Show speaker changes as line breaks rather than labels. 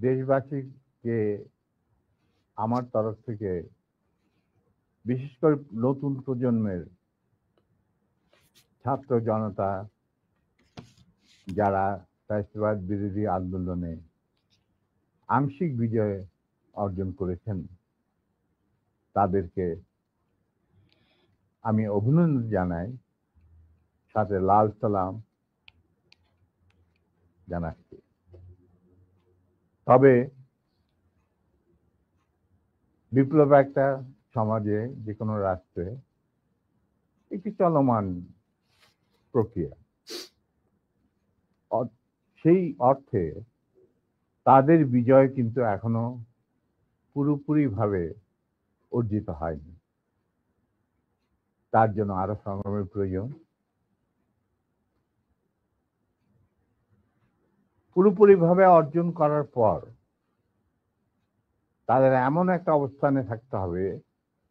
দেশবাসীকে আমার তরফ থেকে, বিশেষ করে নতুন প্রজন্মের ছাত্র জনতা যারা ফ্যাসিবাদ বিরোধী আন্দোলনে আংশিক বিজয় অর্জন করেছেন, তাদেরকে আমি অভিনন্দন জানাই, সাথে লাল সালাম জানাচ্ছি। তবে বিপ্লব একটা সমাজে, যে কোনো রাষ্ট্রে একটি চলমান প্রক্রিয়া। সেই অর্থে তাদের বিজয় কিন্তু এখনো পুরোপুরিভাবে অর্জিত হয়নি। তার জন্য আরো সংগ্রামের প্রয়োজন। পুরোপুরিভাবে অর্জন করার পর তাদের এমন একটা অবস্থানে থাকতে হবে